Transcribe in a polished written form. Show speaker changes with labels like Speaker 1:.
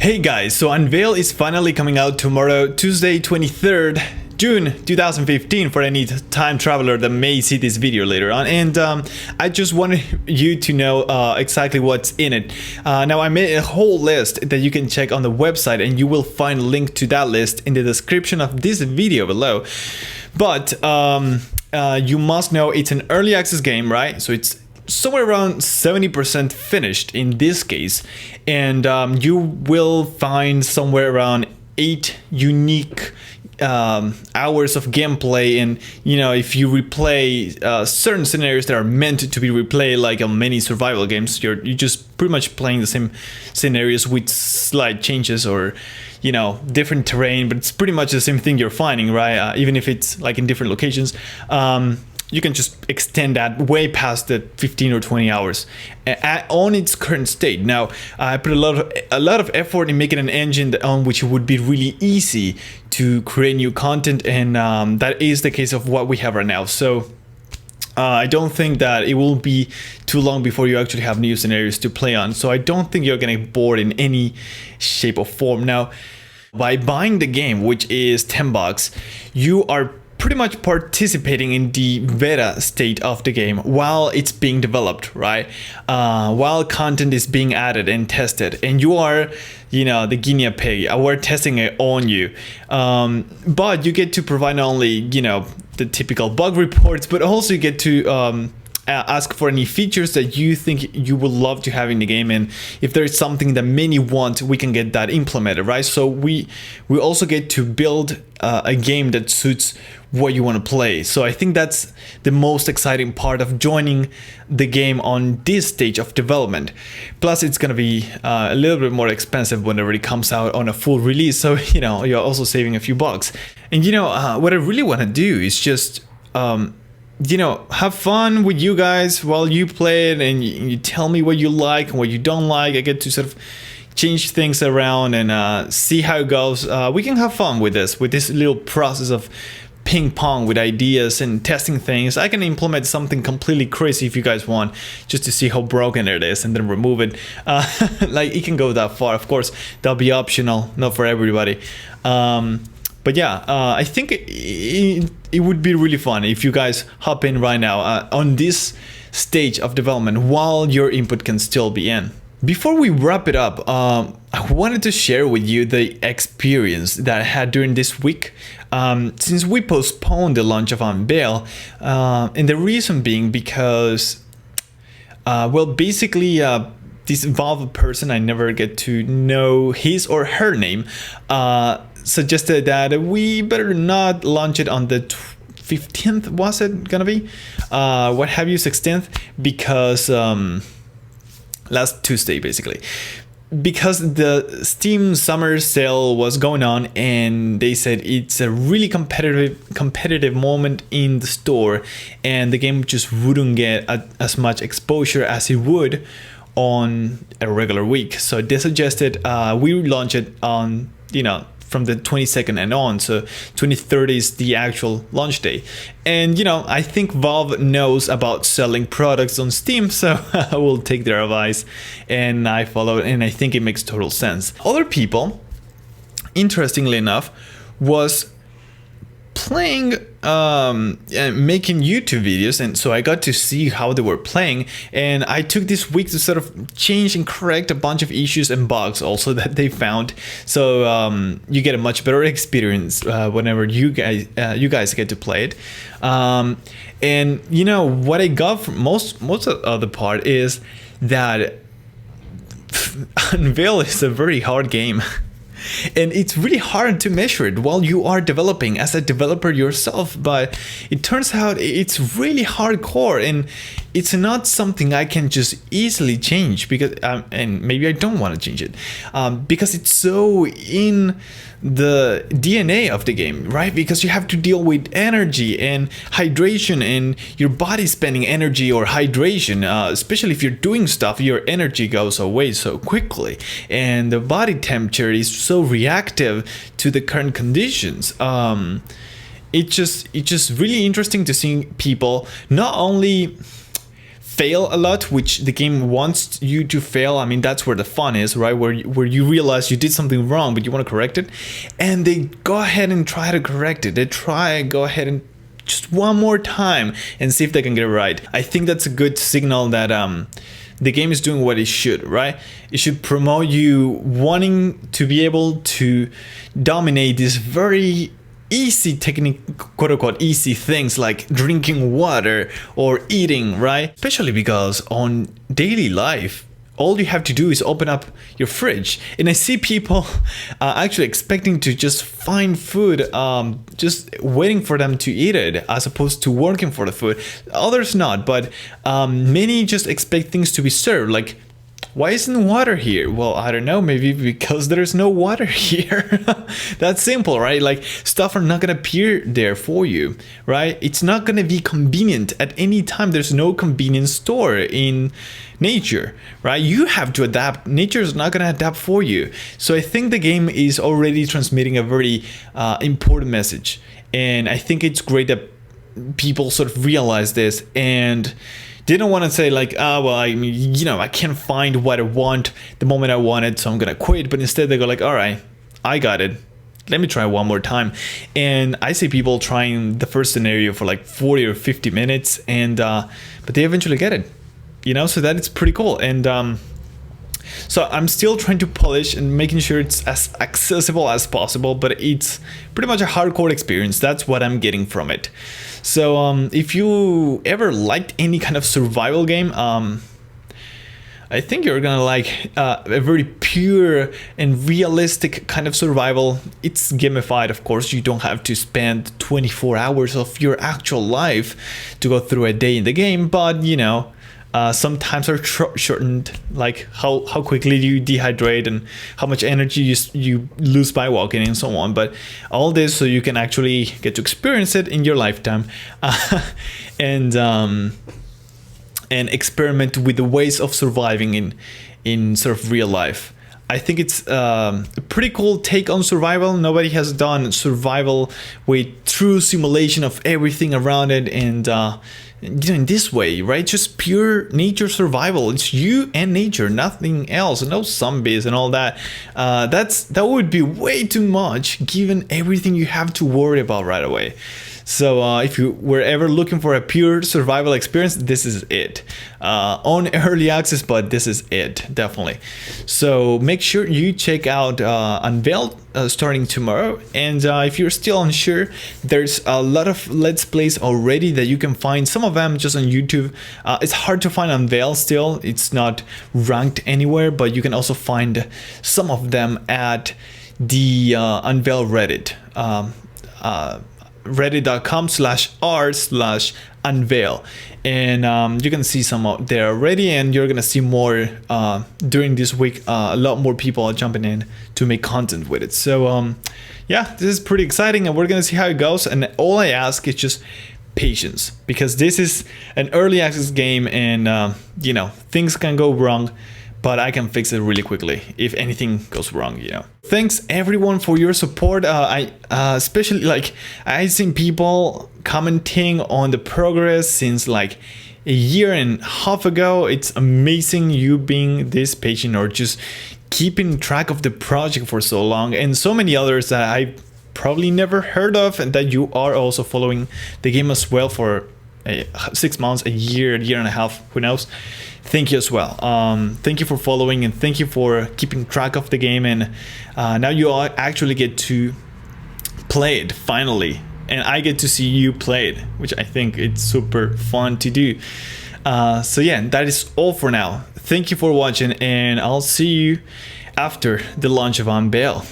Speaker 1: Hey guys, so Unveil is finally coming out tomorrow, Tuesday 23rd June 2015, for any time traveler that may see this video later on. And I just wanted you to know exactly what's in it. Now I made a whole list that you can check on the website, and you will find a link to that list in the description of this video below. But you must know it's an early access game, right? So it's somewhere around 70% finished in this case, and you will find somewhere around 8 unique hours of gameplay. And you know, if you replay certain scenarios that are meant to be replayed, like on many survival games, you're just pretty much playing the same scenarios with slight changes, or you know, different terrain, but it's pretty much the same thing you're finding, right? Even if it's like in different locations. You can just extend that way past the 15 or 20 hours on its current state. Now, I put a lot of effort in making an engine on which it would be really easy to create new content, and that is the case of what we have right now. So I don't think that it will be too long before you actually have new scenarios to play on. So I don't think you're gonna get bored in any shape or form. Now, by buying the game, which is $10, you are pretty much participating in the beta state of the game while it's being developed, right? While content is being added and tested, and you are, you know, the guinea pig. We're testing it on you, but you get to provide not only, you know, the typical bug reports, but also you get to ask for any features that you think you would love to have in the game, and if there is something that many want, we can get that implemented, right? So we also get to build a game that suits what you want to play. So I think that's the most exciting part of joining the game on this stage of development. Plus, it's gonna be a little bit more expensive whenever it comes out on a full release, so you know, you're also saving a few bucks. And you know, what I really want to do is just you know, have fun with you guys while you play it, and you tell me what you like and what you don't like. I get to sort of change things around and see how it goes. We can have fun with this little process of ping pong with ideas and testing things. I can implement something completely crazy if you guys want, just to see how broken it is, and then remove it. Like, it can go that far. Of course, that'll be optional, not for everybody. But yeah, I think it would be really fun if you guys hop in right now on this stage of development while your input can still be in. Before we wrap it up, I wanted to share with you the experience that I had during this week, since we postponed the launch of Unveil, and the reason being because, well, basically, this Valve person, I never get to know his or her name, suggested that we better not launch it on the 15th, was it gonna be? What have you, 16th? Because last Tuesday, basically. Because the Steam summer sale was going on, and they said it's a really competitive moment in the store, and the game just wouldn't get as much exposure as it would on a regular week. So they suggested we launch it on, you know, from the 22nd and on, so 23rd is the actual launch day. And you know, I think Valve knows about selling products on Steam, so I will take their advice, and I follow it, and I think it makes total sense. Other people, interestingly enough, was playing and making YouTube videos, and so I got to see how they were playing, and I took this week to sort of change and correct a bunch of issues and bugs also that they found, so you get a much better experience whenever you guys get to play it. And you know what I got from most of the part is that Unveil is a very hard game. And it's really hard to measure it while you are developing as a developer yourself, but it turns out it's really hardcore, and it's not something I can just easily change, because and maybe I don't want to change it, because it's so in the DNA of the game, right? Because you have to deal with energy and hydration, and your body spending energy or hydration, especially if you're doing stuff, your energy goes away so quickly, and the body temperature is so reactive to the current conditions. It's just really interesting to see people not only fail a lot, which the game wants you to fail. I mean, that's where the fun is, right? Where you realize you did something wrong, but you want to correct it, and they go ahead and try to correct it. They go ahead and just one more time and see if they can get it right. I think that's a good signal that the game is doing what it should, right? It should promote you wanting to be able to dominate these very easy technique, quote unquote easy things like drinking water or eating, right? Especially because on daily life, all you have to do is open up your fridge, and I see people actually expecting to just find food, just waiting for them to eat it, as opposed to working for the food. Others not, but many just expect things to be served. Like, why isn't water here? Well, I don't know, maybe because there's no water here. That's simple, right? Like, stuff are not gonna appear there for you, right? It's not gonna be convenient at any time. There's no convenience store in nature, right? You have to adapt. Nature is not gonna adapt for you. So I think the game is already transmitting a very important message, and I think it's great that people sort of realize this and didn't want to say like, well, I mean, you know, I can't find what I want the moment I want it, so I'm gonna quit. But instead they go like, all right, I got it, let me try one more time. And I see people trying the first scenario for like 40 or 50 minutes, and but they eventually get it, you know, so that it's pretty cool. And so I'm still trying to polish and making sure it's as accessible as possible, but it's pretty much a hardcore experience. That's what I'm getting from it. So if you ever liked any kind of survival game, I think you're gonna like a very pure and realistic kind of survival. It's gamified, of course. You don't have to spend 24 hours of your actual life to go through a day in the game, but you know, sometimes are shortened, like how quickly you dehydrate and how much energy you lose by walking and so on. But all this so you can actually get to experience it in your lifetime, and experiment with the ways of surviving in sort of real life. I think it's a pretty cool take on survival. Nobody has done survival with true simulation of everything around it, and you know, in this way, right? Just pure nature survival. It's you and nature, nothing else. No zombies and all that. That would be way too much given everything you have to worry about right away. So if you were ever looking for a pure survival experience, this is it. On early access, but this is it, definitely. So make sure you check out Unveil starting tomorrow. And if you're still unsure, there's a lot of Let's Plays already that you can find. Some of them just on YouTube. It's hard to find Unveil still. It's not ranked anywhere, but you can also find some of them at the Unveil Reddit. reddit.com/r/unveil, and you can see some out there already, and you're gonna see more during this week. A lot more people are jumping in to make content with it. So yeah, this is pretty exciting, and we're gonna see how it goes. And all I ask is just patience, because this is an early access game, and you know, things can go wrong, but I can fix it really quickly if anything goes wrong, you know. Thanks everyone for your support. I especially, like, I've seen people commenting on the progress since like a year and a half ago. It's amazing you being this patient, or just keeping track of the project for so long, and so many others that I probably never heard of, and that you are also following the game as well for 6 months, a year and a half, who knows. Thank you as well. Thank you for following, and thank you for keeping track of the game. And now you all actually get to play it finally, and I get to see you play it, which I think it's super fun to do. So yeah, that is all for now. Thank you for watching, and I'll see you after the launch of Unveil.